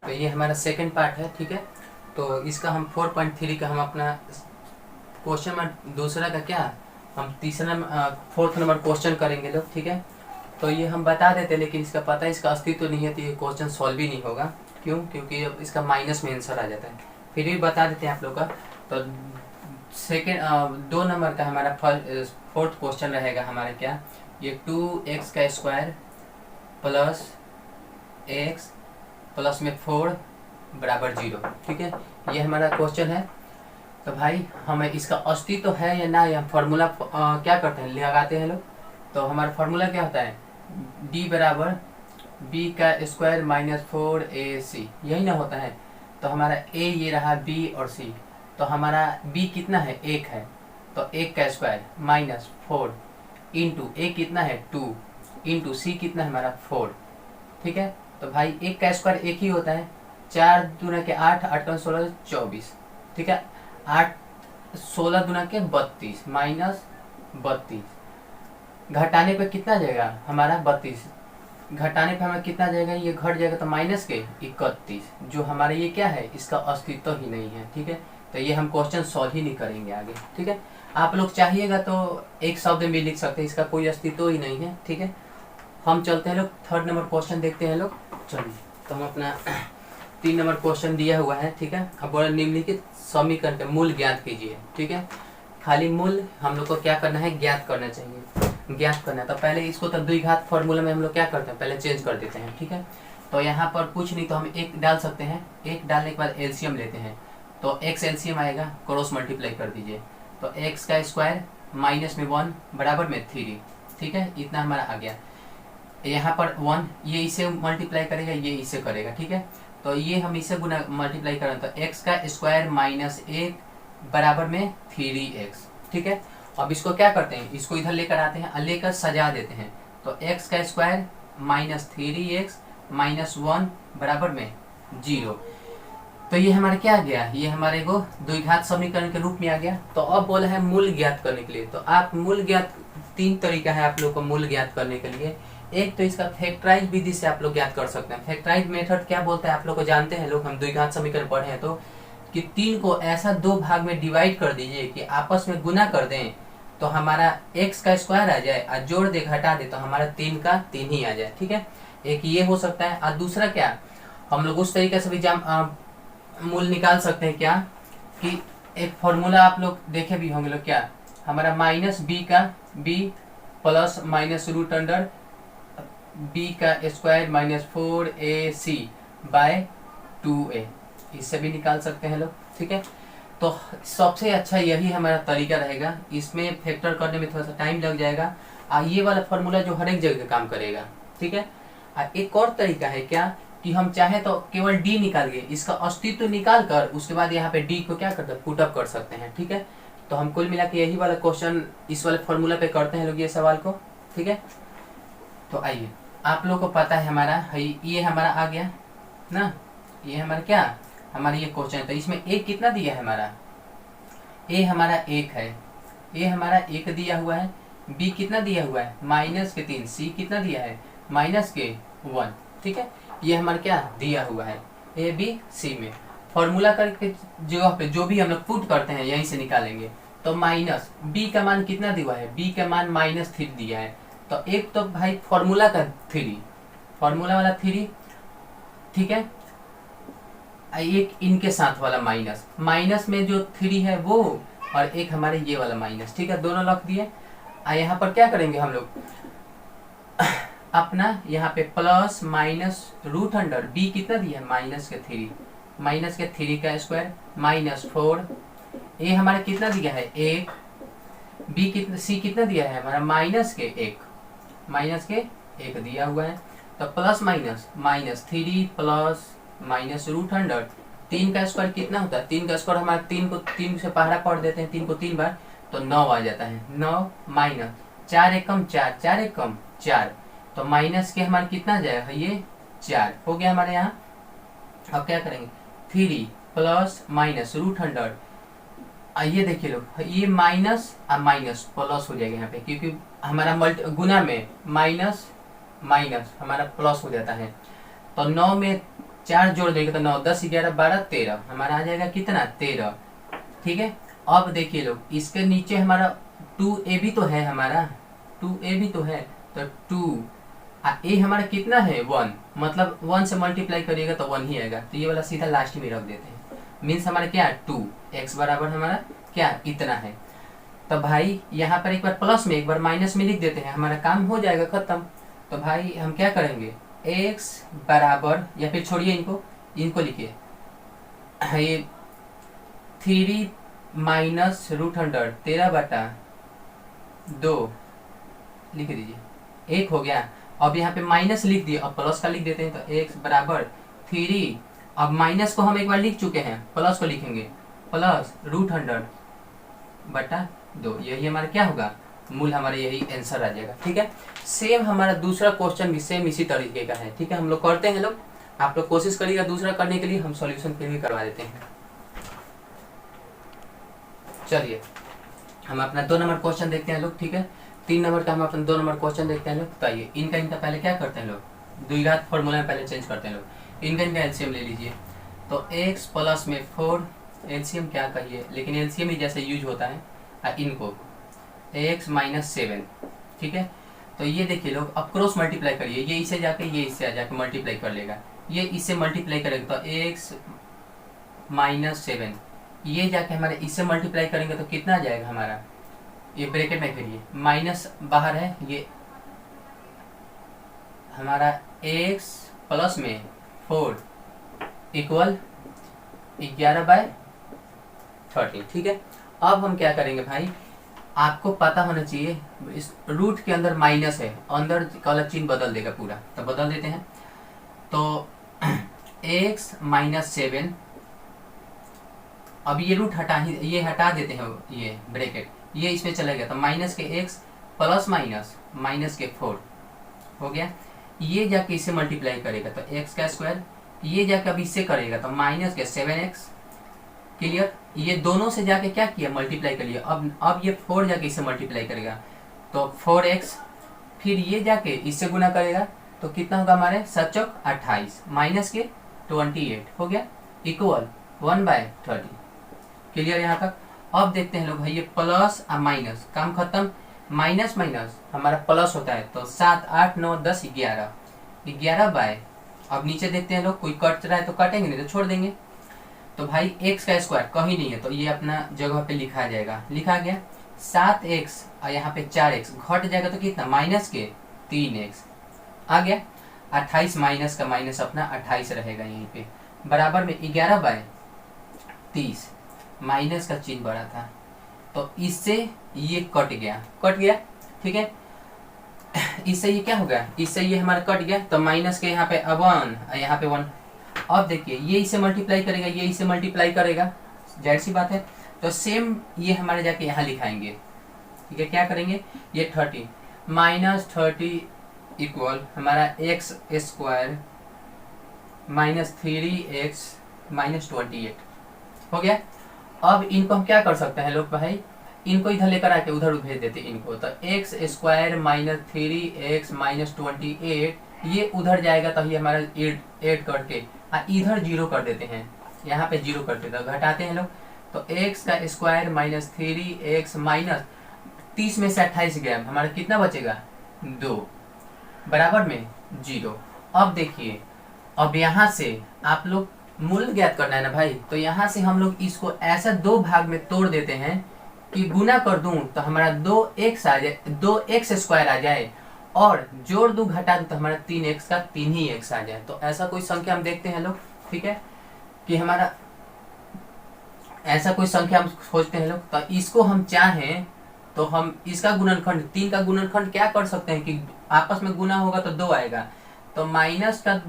तो ये हमारा सेकंड पार्ट है, ठीक है। तो इसका हम 4.3 का हम अपना क्वेश्चन नंबर दूसरा का क्या हम तीसरा 4th नंबर क्वेश्चन करेंगे लोग, ठीक है। तो ये हम बता देते, लेकिन इसका पता है इसका अस्तित्व तो नहीं है, तो ये क्वेश्चन सॉल्व ही नहीं होगा। क्यों? क्योंकि अब इसका माइनस में आंसर आ जाता है। फिर भी बता देते हैं आप लोग का। तो सेकेंड 2 नंबर का हमारा 4th क्वेश्चन रहेगा हमारा क्या, ये 2x का स्क्वायर प्लस x प्लस में 4 बराबर 0, ठीक है। ये हमारा क्वेश्चन है। तो भाई हमें इसका अस्तित्व है या ना, या फॉर्मूला क्या करते हैं, लगाते हैं लोग। तो हमारा फॉर्मूला क्या होता है, d बराबर b का स्क्वायर माइनस 4ac, यही ना होता है। तो हमारा a ये रहा, b और c। तो हमारा b कितना है, 1 है। तो 1 का स्क्वायर माइनस 4 इंटू a कितना है 2 इंटू c कितना है हमारा 4, ठीक है। तो भाई 1 का स्क्वायर 1 ही होता है। 4 दूना के 8, 8 का 16 24, ठीक है। 8 16 दूना के 32 माइनस 32, घटाने पे कितना जाएगा हमारा 32, घटाने पे हमें कितना जाएगा, ये घट जाएगा तो माइनस के 31, जो हमारा ये क्या है, इसका अस्तित्व ही नहीं है, ठीक है। तो ये हम क्वेश्चन सॉल्व ही नहीं करेंगे आगे, ठीक है। आप लोग चाहिएगा तो एक शब्द में लिख सकते हैं, इसका कोई अस्तित्व ही नहीं है, ठीक है। हम चलते हैं लोग 3rd नंबर क्वेश्चन देखते हैं लोग। चलिए, तो हम अपना 3 नंबर क्वेश्चन दिया हुआ है, ठीक है। अब बड़ा निम्नलिखित समीकरण के मूल ज्ञात कीजिए, ठीक है। खाली मूल हम लोग को क्या करना है, ज्ञात करना चाहिए, ज्ञात करना है। तो पहले इसको तो द्विघात फॉर्मूला में हम लोग क्या करते हैं, पहले चेंज कर देते हैं, ठीक है। तो यहाँ पर कुछ नहीं तो हम 1 डाल सकते हैं, 1 डालने के बाद एलसीएम लेते हैं। तो x एलसीएम आएगा, क्रॉस मल्टीप्लाई कर दीजिए। तो x का स्क्वायर माइनस में 1 बराबर में 3, ठीक है। इतना हमारा आ गया। यहाँ पर 1 ये इसे मल्टीप्लाई करेगा, ये इसे करेगा, ठीक है। तो ये हम इसे गुना मल्टीप्लाई करें तो x का स्क्वायर माइनस 1 बराबर में 3x, ठीक है। अब इसको क्या करते हैं, इसको इधर लेकर आते हैं, लेकर सजा देते हैं। तो x का स्क्वायर माइनस 3x माइनस 1 बराबर में 0। तो ये हमारा क्या आ गया, ये हमारे को द्विघात समीकरण के रूप में आ गया। तो अब बोला है मूल ज्ञात करने के लिए। तो आप मूल ज्ञात 3 तरीका है आप लोग को मूल ज्ञात करने के लिए। एक तो इसका फैक्टराइज विधि से आप लोग ज्ञात कर सकते हैं। फैक्टराइज मेथड क्या बोलता है आप लोग को जानते हैं लोग, हम द्विघात समीकरण पढ़े हैं। तो कि 3 को ऐसा 2 भाग में डिवाइड कर दीजिए कि आपस में गुना कर दें, तो हमारा x का स्क्वायर आ जाए और जोड़ दे घटा दे तो हमारा 3 का 3 ही आ जाए, ठीक है। एक ये हो सकता है। और दूसरा क्या, हम लोग उस तरीके से भी मूल निकाल सकते हैं क्या, कि एक फॉर्मूला आप लोग देखे भी होंगे लोग, क्या हमारा माइनस b का b plus minus root under b का square minus 4ac by 2a, इससे भी निकाल सकते हैं लोग, ठीक है। तो सबसे अच्छा यही हमारा तरीका रहेगा। इसमें फैक्टर करने में थोड़ा सा टाइम लग जाएगा, ये वाला फॉर्मूला जो हर एक जगह काम करेगा, ठीक है। एक और तरीका है क्या, कि हम चाहे तो केवल d निकाल के इसका अस्तित्व निकाल कर उसके बाद यहाँ पे d को क्या करते हैं, पुट अप कर सकते हैं, ठीक है। तो हम कुल मिला के यही वाला क्वेश्चन इस वाले फॉर्मूला पे करते हैं लोग ये सवाल को, ठीक है। तो आइए, आप लोग को पता है हमारा ये हमारा आ गया ना, ये हमारा क्या, हमारा ये क्वेश्चन है। तो इसमें a कितना दिया है हमारा, a हमारा 1 है, a हमारा 1 दिया हुआ है, b कितना दिया हुआ है माइनस के 3, c कितना दिया है माइनस के 1, ठीक है। ये हमारा क्या दिया हुआ है a b c में। फॉर्मूला करके जगह पे जो भी हम लोग पुट करते हैं यहीं से निकालेंगे। तो माइनस b का मान कितना दिया है, b का मान माइनस 3 दिया है। तो एक तो भाई फॉर्मूला का 3, फॉर्मूला वाला 3, ठीक है। एक इनके साथ वाला माइनस, माइनस में जो 3 है वो, और एक हमारे ये वाला माइनस, ठीक है। दोनों रख दिए। यहाँ पर क्या करेंगे हम लोग, अपना यहाँ पे plus minus root under b कितना दिया है माइनस के 3, माइनस के 3 का स्क्वायर माइनस 4, a हमारा कितना दिया है 1, b कितना, c कितना दिया है हमारा माइनस के 1, माइनस के 1 दिया हुआ है। तो plus minus minus 3 plus minus root under 3 का स्क्वायर कितना होता है, 3 का स्क्वायर हमारा 3 को 3 से पहाड़ा पढ़ देते हैं, 3 को 3 बार तो 9 आ जाता है। 9 माइनस 4 एकम 4, 4 एकम 4, तो माइनस के हमारे कितना जाएगा, ये 4 हो गया हमारे यहाँ। अब क्या करेंगे 3 प्लस माइनस रूट अंडर, ये देखिए लोग, ये माइनस और माइनस प्लस हो जाएगा यहाँ पे, क्योंकि हमारा गुना में माइनस माइनस हमारा प्लस हो जाता है। तो 9 में 4 जोड़ देंगे तो 9 10 11 12 13, हमारा आ जाएगा कितना 13। ठीक है, अब देखिए लोग इसके नीचे हमारा 2a भी तो है, हमारा 2a भी तो है, तो 2 ए हमारा कितना है 1, मतलब 1 से मल्टीप्लाई करिएगा तो 1 ही आएगा, तो ये वाला सीधा लास्ट में रख देते हैं। मीन्स हमारा क्या 2 x बराबर हमारा क्या इतना है। तो भाई यहाँ पर एक बार प्लस में एक बार माइनस में लिख देते हैं, हमारा काम हो जाएगा खत्म। तो भाई हम क्या करेंगे x बराबर, या फिर छोड़िए इनको लिखिए, ये 3 माइनस √100 13/2 लिख दीजिए, 1 हो गया। अब यहाँ पे माइनस लिख दिए, अब प्लस का लिख देते हैं, तो x बराबर 3, अब माइनस को हम एक बार लिख चुके हैं, प्लस को लिखेंगे प्लस √100/2, यही हमारा क्या होगा मूल, हमारा यही आंसर आ जाएगा। ठीक है, सेम हमारा दूसरा क्वेश्चन भी सेम इसी तरीके का है। ठीक है, हम लोग करते हैं लोग, आप लोग कोशिश करिएगा दूसरा करने के लिए, हम सॉल्यूशन फिर भी करवा देते हैं। चलिए हम अपना 2 नंबर क्वेश्चन देखते हैं लोग। ठीक है, 3 नंबर का हम अपना 2 नंबर क्वेश्चन देखते हैं लोग। तो आइए इनका पहले क्या करते हैं लोग, द्विघात फॉर्मूला में पहले चेंज करते हैं लोग। इनका एलसीएम ले लीजिए, तो x प्लस में 4, एलसीएम क्या कहिए, लेकिन एलसीएम ही जैसे यूज होता है इनको, x माइनस 7। ठीक है, तो ये देखिए लोग, अब क्रॉस मल्टीप्लाई करिए, ये इसे जाके ये इससे जाके मल्टीप्लाई कर लेगा, ये इससे मल्टीप्लाई करेगा तो x माइनस 7, ये जाके हमारे इससे मल्टीप्लाई करेंगे तो कितना आ जाएगा हमारा, ये ब्रैकेट में करिए, माइनस बाहर है, ये हमारा x प्लस में 4 इक्वल 11/13। ठीक है, अब हम क्या करेंगे भाई, आपको पता होना चाहिए इस रूट के अंदर माइनस है, अंदर वाला चिन्ह बदल देगा पूरा, तो बदल देते हैं। तो x माइनस 7, अब ये रूट ये हटा देते हैं, ये ब्रैकेट ये इसमें चला गया, तो माइनस के x प्लस माइनस के 4 हो गया, ये जाके इससे मल्टीप्लाई करेगा तो x का स्क्वायर, ये जाके अब इससे करेगा तो माइनस के 7x। क्लियर, ये दोनों से जाके क्या किया मल्टीप्लाई कर लिया, अब ये 4 जाके इससे मल्टीप्लाई करेगा तो 4x, फिर ये जाके इससे गुना करेगा तो कितना होगा हमारे 7 चौक 28 माइनस के 28 हो गया इक्वल 1/30। क्लियर यहाँ तक। अब देखते हैं लोग भाई, ये प्लस और माइनस काम खत्म, माइनस हमारा प्लस होता है, तो 7 8 9 10 11 बाय, अब नीचे देखते हैं लोग, कोई कट रहा है तो काटेंगे, नहीं तो छोड़ देंगे। तो भाई x का स्क्वायर कहीं नहीं है, तो ये अपना जगह पे लिखा जाएगा, लिखा गया 7x और यहाँ पे 4x घट जाएगा तो कितना माइनस के 3x आ गया, 28 माइनस का माइनस अपना 28 रहेगा यहीं पे, बराबर में 11/30, माइनस का चिन्ह बड़ा था तो इससे ये कट गया। ठीक है, इससे ये क्या हो गया, इससे ये हमारा कट गया, तो माइनस के यहाँ पे 1 यहाँ पे 1। अब देखिए ये इसे मल्टीप्लाई करेगा, ये इसे मल्टीप्लाई करेगा, जाहिर सी बात है, तो सेम ये हमारे जाके यहाँ लिखाएंगे। ठीक है, क्या करेंगे, ये 30 माइनस 30 इक्वल हमारा x square minus 3x minus 28 हो गया। अब इनको हम क्या कर सकते हैं लोग भाई, इनको इधर लेकर आके उधर भेज देते इनको, तो x square minus 3x minus 28 ये उधर जाएगा, तो ये हमारा 8 करके इधर 0 कर देते हैं, यहाँ पे 0 करते तो घटाते हैं लोग, तो x का स्क्वायर माइनस 3x माइनस 30 में से 28 गया, हमारा कितना बचेगा 2 बराबर में 0। अब देखिए, अब यहाँ से आप लोग मूल ज्ञात करना है ना भाई, तो यहाँ से हम लोग इसको ऐसा 2 भाग में तोड़ देते हैं कि गुना कर दूं तो हमारा 2x आ जाए, 2x स्क्वायर आ जाए, और जोड़ दूं घटा दूं तो हमारा 3x का 3 ही x आ जाए। तो ऐसा कोई संख्या हम देखते हैं लोग, ठीक है, कि हमारा ऐसा कोई संख्या हम खोजते हैं लोग, तो इसको हम चाहें तो हम इसका गुणनखंड 3 का गुणनखंड क्या कर सकते हैं कि आपस में गुना होगा तो 2 आएगा, तो माइनस का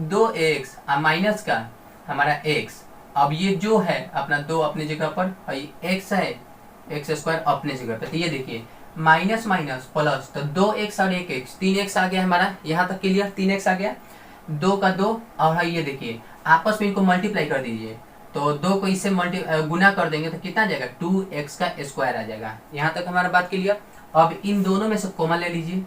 2x और माइनस का हमारा x, अब ये जो है अपना 2 अपनी जगह पर, x है x स्क्वायर अपने जगह पर, तो ये देखिए माइनस माइनस प्लस, तो 2x और 1x 3x आ गया हमारा, यहाँ तक क्लियर, 3x आ गया, 2 का 2, और ये देखिए आपस में इनको मल्टीप्लाई कर दीजिए, तो 2 को इससे गुना कर देंगे तो कितना आ जाएगा 2x का स्क्वायर आ जाएगा। यहाँ तक हमारा बात क्लियर। अब इन दोनों में से कॉमन ले लीजिए,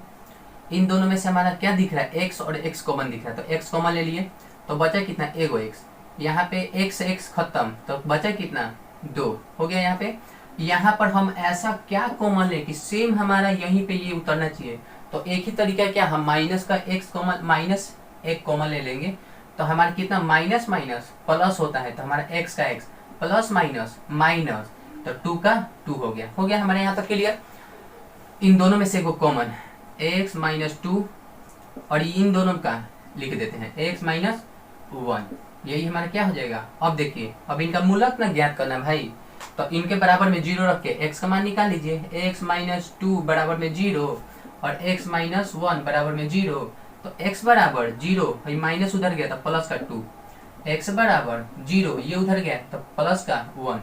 इन दोनों में से हमारा क्या दिख रहा है x और x कॉमन दिख रहा है, तो x कॉमन ले लिए, तो बचा कितना, एगो एक्स। यहाँ पे एक्स एक्स खत्म, तो बचा कितना, 2 हो गया यहाँ पे। यहाँ पर हम ऐसा क्या कॉमन ले कि सेम हमारा यहीं पे ये उतरना चाहिए। तो एक ही तरीका क्या, हम माइनस का एक्स कॉमन, माइनस एक कॉमन ले लेंगे, तो हमारा कितना, माइनस माइनस प्लस होता है, तो हमारा एक्स का एक्स प्लस माइनस माइनस, तो 2 का 2 हो गया हमारे यहाँ तक क्लियर। इन दोनों में से को कॉमन x माइनस 2 और इन दोनों का लिख देते हैं x माइनस 1, यही हमारा क्या हो जाएगा। अब देखिए, अब इनका मूलक ना ज्ञात करना भाई, तो इनके बराबर में 0 रख के x का मान निकाल लीजिए। x माइनस 2 बराबर में 0 और x माइनस 1 बराबर में 0, तो x बराबर 0, माइनस उधर गया तो प्लस का 2, x बराबर 0, ये उधर गया तो प्लस का 1,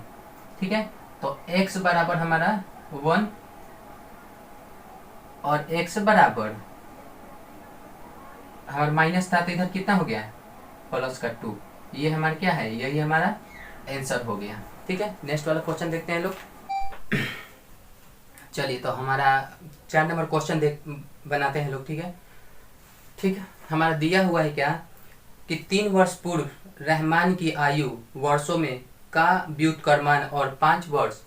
ठीक है। तो x बराबर हमारा 1 और x बराबर हमारा माइनस था, तो इधर कितना हो गया, प्लस का 2, ये हमारा क्या है, यही हमारा आंसर हो गया, ठीक है। नेक्स्ट वाला क्वेश्चन देखते हैं लोग। चलिए, तो हमारा 4 नंबर क्वेश्चन बनाते हैं लोग, ठीक है। ठीक है, हमारा दिया हुआ है क्या कि 3 वर्ष पूर्व रहमान की आयु वर्षों में का व्युत्क्रमण और 5 वर्ष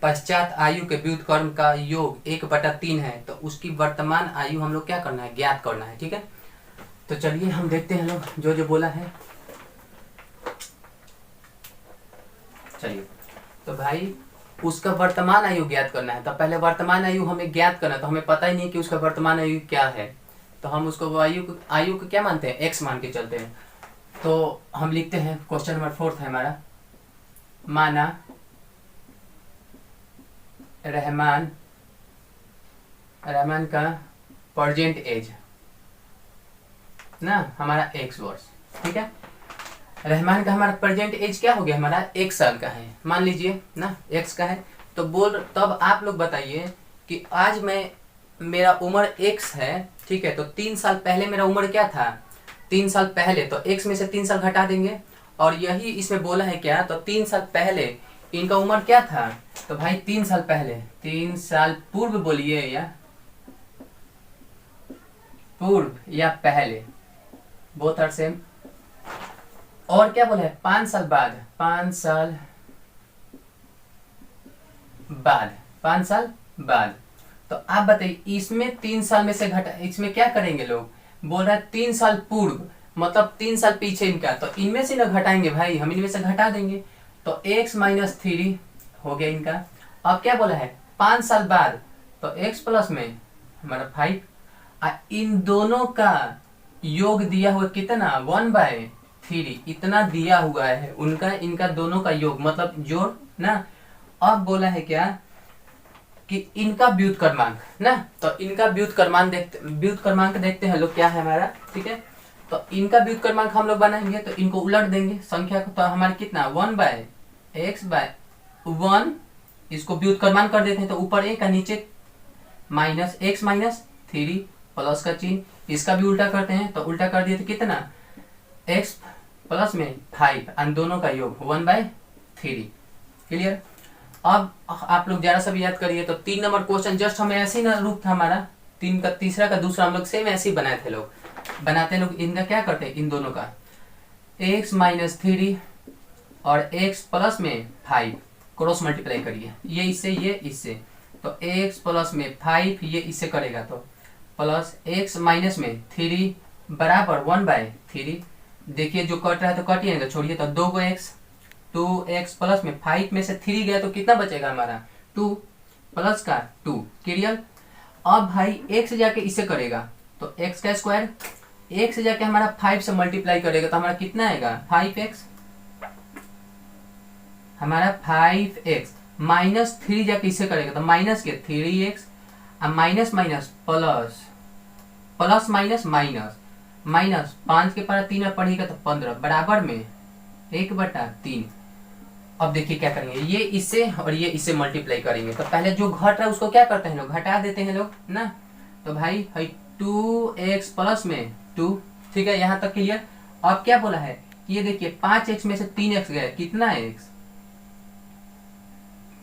पश्चात आयु के व्युत्क्रम का योग 1/3 है, तो उसकी वर्तमान आयु हम लोग क्या करना है, ज्ञात करना है, ठीक है। तो चलिए हम देखते हैं लोग जो जो बोला है। चलिए, तो भाई उसका वर्तमान आयु ज्ञात करना है, तो पहले वर्तमान आयु हमें ज्ञात करना है, तो हमें पता ही नहीं कि उसका वर्तमान आयु क्या है, तो हम उसको आयु को क्या मानते हैं, एक्स मान के चलते हैं। तो हम लिखते हैं, क्वेश्चन नंबर 4 है हमारा, माना रहमान का प्रेजेंट एज ना हमारा x वर्ष, ठीक है। रहमान का हमारा प्रेजेंट एज क्या हो गया, हमारा 1 साल का है, मान लीजिए ना x का है। तो तब आप लोग बताइए कि आज मेरा उम्र x है, ठीक है। तो 3 साल पहले मेरा उम्र क्या था, 3 साल पहले, तो x में से 3 साल घटा देंगे, और यही इसमें बोला है क्या, तो 3 साल पहले इनका उम्र क्या था, तो भाई 3 साल पहले, 3 साल पूर्व बोलिए या पूर्व या पहले, बोथ आर सेम। और क्या बोला है, 5 साल बाद, 5 साल बाद, 5 साल बाद। तो आप बताइए, इसमें 3 साल में से घटा, इसमें क्या करेंगे लोग, बोल रहा है 3 साल पूर्व, मतलब 3 साल पीछे इनका, तो इनमें से ना घटाएंगे भाई, हम इनमें से घटा देंगे, तो x माइनस 3 हो गया इनका। अब क्या बोला है, 5 साल बाद, तो x प्लस में हमारा 5, इन दोनों का योग दिया हुआ कितना, 1/3, इतना दिया हुआ है उनका, इनका दोनों का योग मतलब जोड़ ना। अब बोला है क्या कि इनका व्युत्क्रमांक ना, तो इनका व्युत्क्रमांक देखते हैं लोग क्या है हमारा, ठीक है। तो इनका व्युत्क्रमांक हम लोग बनाएंगे, तो इनको उलट देंगे संख्या को, तो हमारे कितना, 1/x/1, इसको व्युत्क्रमांक कर देते हैं, तो ऊपर 1 का नीचे माइनस x माइनस 3 प्लस का चिन्ह, इसका भी उल्टा करते हैं, तो उल्टा कर दिए तो कितना, x प्लस में 5, और दोनों का योग 1/3, क्लियर। अब आप लोग जरा सा भी याद करिए, तो 3 नंबर क्वेश्चन जस्ट हमें ऐसे ही ना रूप था हमारा, 3 का तीसरा का दूसरा हम लोग सेम ऐसे ही बनाए थे लोग, बनाते लोग इनका क्या करते हैं, इन दोनों का x माइनस 3 और x प्लस में 5 क्रॉस मल्टीप्लाई करिए, ये इससे, तो x प्लस में 5 ये इससे करेगा, तो प्लस x माइनस में 3 बराबर 1/3, देखिए जो कट रहा है तो कट ही नहीं, छोड़िए, तो 2x प्लस में 5 में से 3 गया, तो कितना बचेगा हमारा, 2 प्लस का 2, क्लियर। अब भाई x जाके इससे करेगा, तो x का स्क्वायर, x जाके हमारा 5 से मल्टीप्लाई करेगा, तो हमारा कितना आएगा, 5x, हमारा 5x माइनस 3 जाके इससे करेगा, तो माइनस के 3x, अब minus minus plus, plus minus minus, minus 5 के पारा 3 में पढ़ेगा तो 15 बराबर में 1/3। अब देखिए क्या करेंगे, ये इससे और ये इससे मल्टीप्लाई करेंगे, तो पहले जो घट रहा है उसको क्या करते हैं लोग, घटा देते हैं लोग ना। तो भाई 2x प्लस में 2, ठीक है, यहाँ तक क्लियर। अब क्या बोला है, ये देखिए 5x में से 3x गया, कितना x,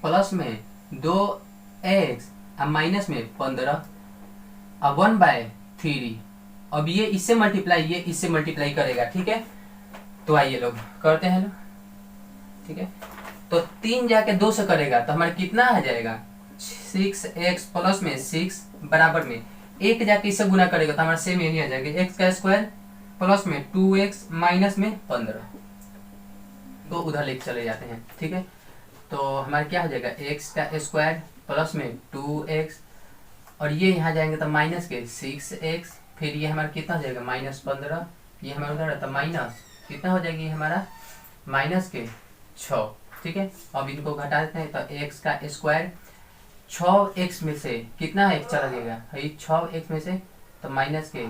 प्लस में 2x, अब माइनस में 15, अब 1/3, अब ये इससे मल्टीप्लाई, ये इससे मल्टीप्लाई करेगा, ठीक है। तो आइए लोग करते हैं लोग, ठीक है। तो 3 जाके 2 से करेगा तो हमारा कितना आ जाएगा 6x प्लस में 6 बराबर में 1 जाके इससे गुना करेगा तो हमारा सेम यही आ जाएगा x का स्क्वायर प्लस में 2x माइनस में 15 तो उधर लेके चले जाते हैं, ठीक है। तो हमारा क्या हो जाएगा x का स्क्वायर प्लस में 2x और ये यहाँ जाएंगे तो माइनस के 6x, फिर ये हमारा कितना हो जाएगा -15, ये हमारा उधर रहता माइनस कितना हो जाएगी हमारा माइनस के 6, ठीक है। अब इनको घटा देते हैं तो x का स्क्वायर 6x में से कितना x चला जाएगा 6x में से तो माइनस के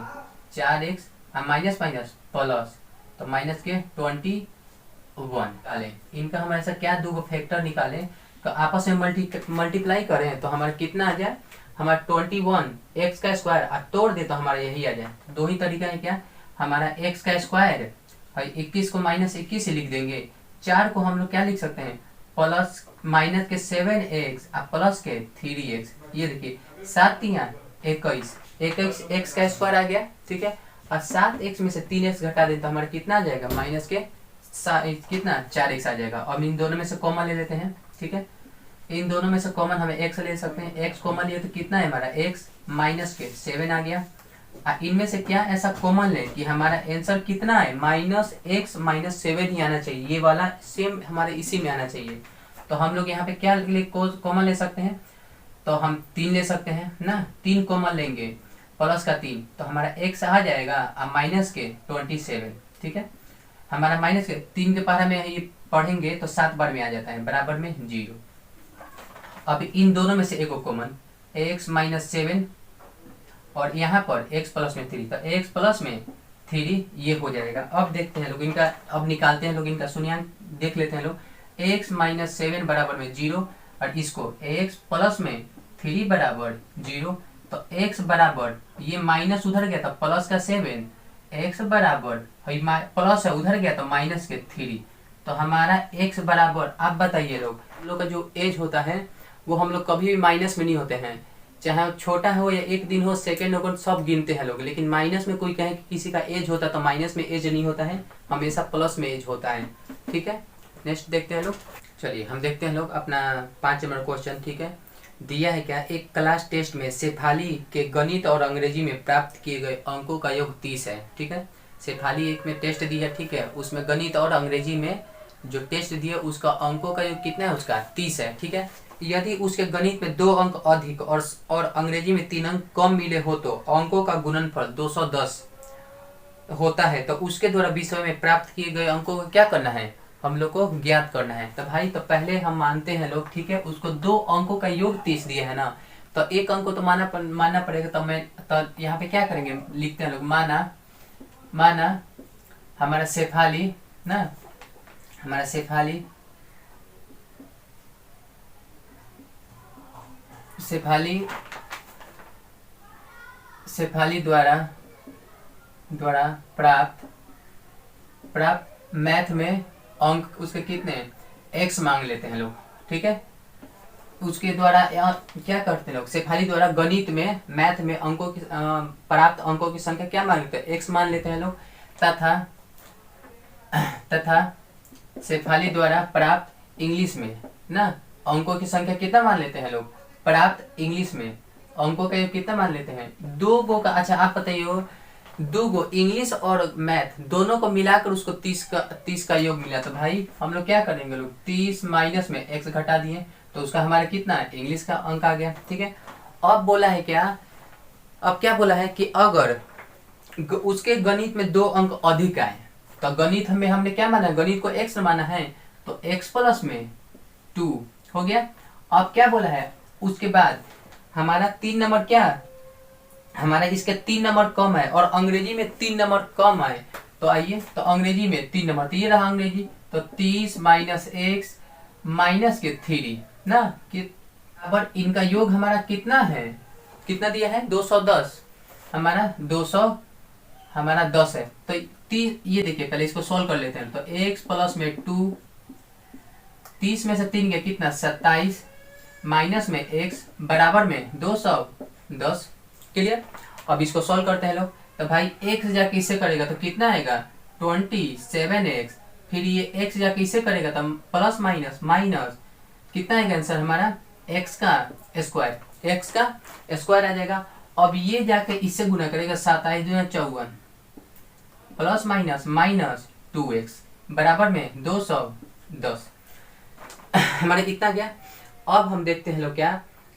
4x माइनस माइनस प्लस तो माइनस के 21 निकालें। इनका हम ऐसा क्या दो फैक्टर निकालें तो आपस में मल्टीप्लाई करें तो हमारा कितना आ जाए हमारा 21 x का स्क्वायर और तोड़ दे तो हमारा यही आ जाए। दो ही तरीका है क्या, हमारा x का स्क्वायर 21 को -21 से लिख देंगे, 4 को हम लोग क्या लिख सकते हैं प्लस माइनस के 7x और प्लस के 3x, ये देखिए 7 3 21 x का स्क्वायर आ गया, ठीक है। और 7x में से 3x घटा दें तो हमारा कितना आ जाएगा माइनस के कितना 4x आ जाएगा। अब इन दोनों में से कॉमन ले लेते हैं, ठीक है। इन दोनों में से कॉमन हमें x ले सकते हैं, x कॉमन लिए तो कितना है हमारा x माइनस के 7 आ गया। इनमें से क्या ऐसा कॉमन ले कि हमारा आंसर कितना है -x -7 ही आना चाहिए, ये वाला सेम हमारे इसी में आना चाहिए। तो हम लोग यहाँ पे क्या कॉमन ले सकते हैं तो हम 3 ले सकते हैं ना, 3 कॉमन लेंगे प्लस का 3 तो हमारा x आ जाएगा माइनस के 27, ठीक है। हमारा माइनस के 3 के पारा में ये पढ़ेंगे तो 7 बार में आ जाता है बराबर में 0। अब इन दोनों में से एक कॉमन x -7 और यहाँ पर x प्लस में 3 तो x प्लस में 3 ये हो जाएगा। अब देखते हैं लोग इनका, अब निकालते हैं लोग इनका शून्यांक देख लेते हैं लोग, x -7 बराबर में 0 और इसको x प्लस में 3 बराबर 0 तो x बराबर ये माइनस उधर गया तो प्लस का 7 x बराबर प्लस है उधर गया तो माइनस के 3 तो हमारा x बराबर, आप बताइए लोग का जो एज होता है वो हम लोग कभी भी माइनस में नहीं होते हैं, चाहे छोटा हो या एक दिन हो सेकंड हो सब गिनते हैं लोग, लेकिन माइनस में कोई कहे कि किसी का एज होता तो माइनस में एज नहीं होता है, हमेशा प्लस में एज होता है, ठीक है। नेक्स्ट देखते हैं लोग, चलिए हम देखते हैं लोग अपना 5 नंबर क्वेश्चन, ठीक है। दिया है क्या, एक क्लास टेस्ट में शेफाली के गणित और अंग्रेजी में प्राप्त किए गए अंकों का योग 30 है, ठीक है। शेफाली एक में टेस्ट दी है, ठीक है, उसमें गणित और अंग्रेजी में जो टेस्ट दिया उसका अंकों का योग कितना है उसका 30 है, ठीक है। यदि उसके गणित में 2 अंक अधिक और अंग्रेजी में 3 अंक कम मिले हो तो अंकों का गुणनफल 210 होता है, तो उसके द्वारा विषय में प्राप्त किए गए अंकों को क्या करना है हम लोग को ज्ञात करना है। तो भाई तो पहले हम मानते हैं लोग, ठीक है, उसको 2 अंकों का योग 30 दिया है ना, तो एक अंक को तो मानना पड़ेगा। तो मैं तो यहाँ पे क्या करेंगे लिखते हैं लोग, माना हमारा शेफाली ना, हमारा शेफाली द्वारा प्राप्त मैथ में अंक उसके कितने x मांग लेते हैं लोग, ठीक है। उसके द्वारा क्या करते हैं लोग, शेफाली द्वारा गणित में मैथ में अंकों की प्राप्त अंकों की संख्या क्या मान लेते हैं x मान लेते हैं लोग, तथा शेफाली द्वारा प्राप्त इंग्लिश में ना अंकों की संख्या कितना मान लेते हैं लोग, प्राप्त इंग्लिश में अंकों का योग कितना मान लेते हैं 2 गो का। अच्छा आप बताइए 2 गो इंग्लिश और मैथ दोनों को मिलाकर उसको 30 का योग मिला, तो भाई हम लोग क्या करेंगे लोग 30 माइनस में x घटा दिए तो उसका हमारा कितना है इंग्लिश का अंक आ गया, ठीक है। अब बोला है क्या, अब क्या बोला है कि अगर उसके गणित में 2 अंक अधिक आए तो गणित में हमने क्या माना, गणित को x माना है तो x प्लस में 2 हो गया। अब क्या बोला है उसके बाद हमारा 3 नंबर क्या, हमारा इसके 3 नंबर कम है और अंग्रेजी में 3 नंबर कम आए, तो आइए तो अंग्रेजी में 3 नंबर तो ये रहा अंग्रेजी, तो 30 माइनस x माइनस के 3 ना कि अब इनका योग हमारा कितना है, कितना दिया है 210, हमारा 200 हमारा 10 है। तो ये देखिए पहले इसको सोल्व कर लेते हैं, तो x प्लस में 2 30 में से 3 गया कितना 27 माइनस में x बराबर में 210, क्लियर। अब इसको सॉल्व करते हैं लोग, तो भाई x जाके इससे करेगा तो कितना आएगा 27x, फिर ये x जाके इससे करेगा तो प्लस माइनस माइनस कितना आएगा आंसर हमारा x का स्क्वायर आ जाएगा। अब ये जाके इससे गुना करेगा 27×54 प्लस माइनस माइनस 2x बराबर में 210 हमारे कितना गया। अब हम देखते हैं लोग क्या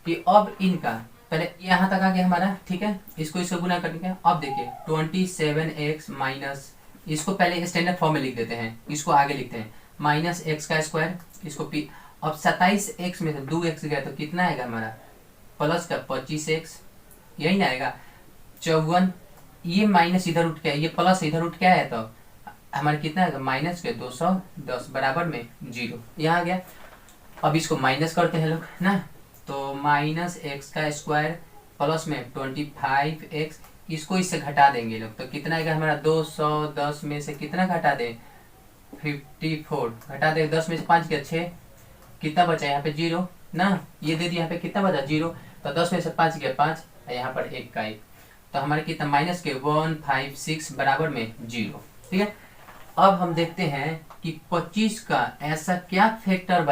कि अब इनका पहले यहाँ तक आ गया हमारा, ठीक है, इसको गुना करके अब देखिए 27x माइनस, इसको पहले स्टैंडर्ड फॉर्म में लिख देते हैं, इसको आगे लिखते हैं माइनस एक्स का स्क्वायर, इसको पी। अब 27x में से 2x गया तो कितना आएगा हमारा प्लस का 25x, यही ना आएगा 54, ये माइनस इधर उठ के ये प्लस इधर उठ के आया तो हमारे कितना आएगा माइनस के 210 बराबर में 0, यहाँ आ गया। अब इसको माइनस करते हैं लोग ना, तो माइनस एक्स का स्क्वायर प्लस में 25x, इसको इससे घटा देंगे लोग तो कितना आएगा हमारा 210 में से कितना घटा दे 54, घटा दे 10 में से 5 गया 6, कितना बचा यहाँ पे 0 ना, ये दे दिया यहाँ पे कितना बचा 0, तो 10 में से 5 गया 5, यहाँ पर 1 का 1, तो हमारे कितना माइनस के 156 बराबर में 0, ठीक है। अब हम देखते हैं कि 25 का ऐसा क्या फैक्टर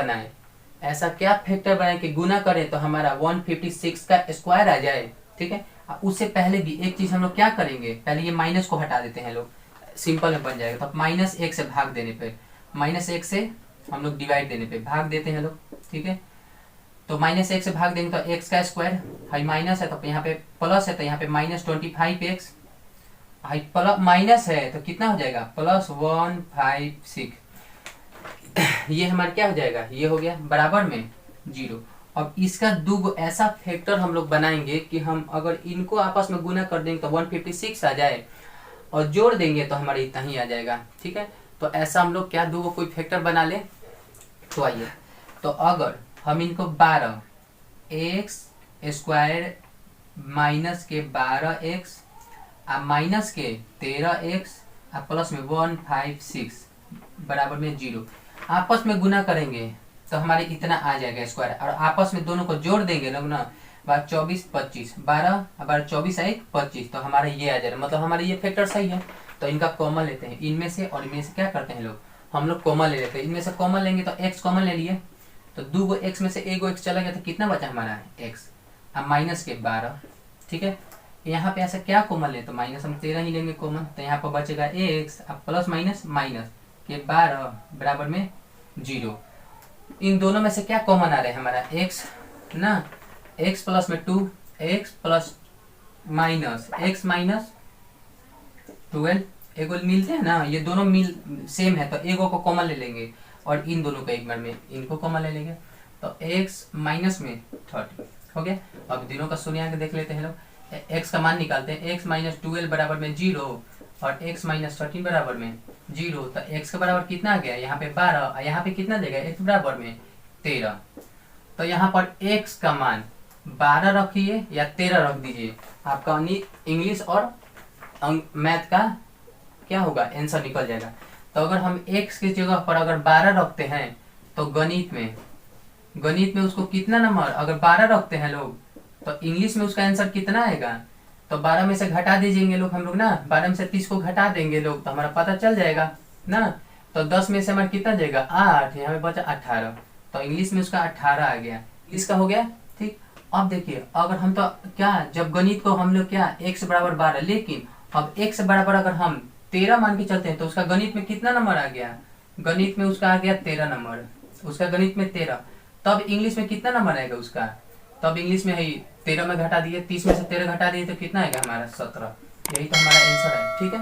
बनाए कि गुना करें तो हमारा 156 का स्क्वायर आ जाए, ठीक है। उससे पहले भी एक चीज हम लोग क्या करेंगे, पहले ये माइनस को हटा देते हैं लोग, सिंपल में बन जाएगा। तो माइनस 1 से भाग देने पे, माइनस 1 से हम लोग डिवाइड देने पे भाग देते हैं लोग, ठीक है। तो माइनस 1 से भाग देंगे तो एक्स का स्क्वायर, हाई माइनस है तो यहाँ पे प्लस है तो यहाँ पे minus 25x, high plus minus है तो कितना हो जाएगा प्लस 156, ये हमारा क्या हो जाएगा, ये हो गया बराबर में 0। अब इसका दो ऐसा फैक्टर हम लोग बनाएंगे कि हम अगर इनको आपस में गुना कर देंगे तो 156 आ जाए और जोड़ देंगे तो हमारे इतना ही आ जाएगा, ठीक है। तो ऐसा हम लोग क्या दो कोई फैक्टर बना ले, तो आइए, तो अगर हम इनको 12x स्क्वायर माइनस के 12x माइनस के 13x प्लस में 156 बराबर में 0 आपस में गुना करेंगे तो हमारे इतना आ जाएगा स्क्वायर, और आपस में दोनों को जोड़ देंगे लोग ना, 24 25 12 24 1 25, तो हमारा ये आ जाएगा, मतलब हमारे ये फैक्टर सही है। तो इनका कॉमन लेते हैं इनमें से, और इनमें से क्या करते हैं लोग हम लोग कॉमन ले लेते हैं, इनमें से कॉमन लेंगे तो x कॉमन ले लिए तो 2 x में से 1 x चला गया तो कितना बचा हमारा x, अब माइनस के 12, ठीक है। यहाँ पे ऐसा क्या कॉमन ले तो माइनस हम 13 ही लेंगे कॉमन, तो यहाँ पर बचेगा x, अब प्लस माइनस माइनस के 12 बराबर में 0। इन दोनों में से क्या कॉमन आ रहा है हमारा x ना, x प्लस में 2 x plus minus x minus 12 एगो मिलते हैं ना, ये दोनों मिल सेम है तो एगो को कॉमन ले लेंगे और इन दोनों को एक बार में इनको कॉमन ले लेंगे, तो x माइनस में 30 हो गया। अब दिनों का शून्य आके देख लेते हैं लोग, x का मान निकालते हैं, x माइनस 12 बराबर में 0 और x माइनस 13 बराबर में 0, तो x का बराबर कितना आ गया यहाँ पे 12 और यहाँ पे कितना देगा x बराबर में 13, तो यहाँ पर x का मान 12 रखिए या 13 रख दीजिए, आपका इंग्लिश और मैथ का क्या होगा आंसर निकल जाएगा। तो अगर हम x की जगह पर अगर 12 रखते हैं तो गणित में उसको कितना नंबर, अगर 12 रखते हैं लोग तो इंग्लिश में उसका आंसर कितना आएगा, तो 12 में से घटा दीजिएंगे लोग हम लोग ना, 12 में से 30 को घटा देंगे लोग तो हमारा पता चल जाएगा ना। तो 10 में से हमारा कितना जाएगा 8, यहाँ पे बचा 18, तो इंग्लिश में उसका 18 आ गया, इसका हो गया ठीक। अब देखिए अगर हम तो क्या जब गणित को हम लोग क्या x बराबर 12, लेकिन अब x बराबर अगर हम 13 मान के चलते हैं तो उसका गणित में कितना नंबर आ गया, गणित में उसका आ गया 13 नंबर, उसका गणित में 13, तब इंग्लिश में कितना नंबर आएगा उसका, तब इंग्लिश में है 13 में घटा दिए, 30 में से 13 घटा दिए तो कितना आएगा हमारा 17, यही तो हमारा आंसर है, ठीक है।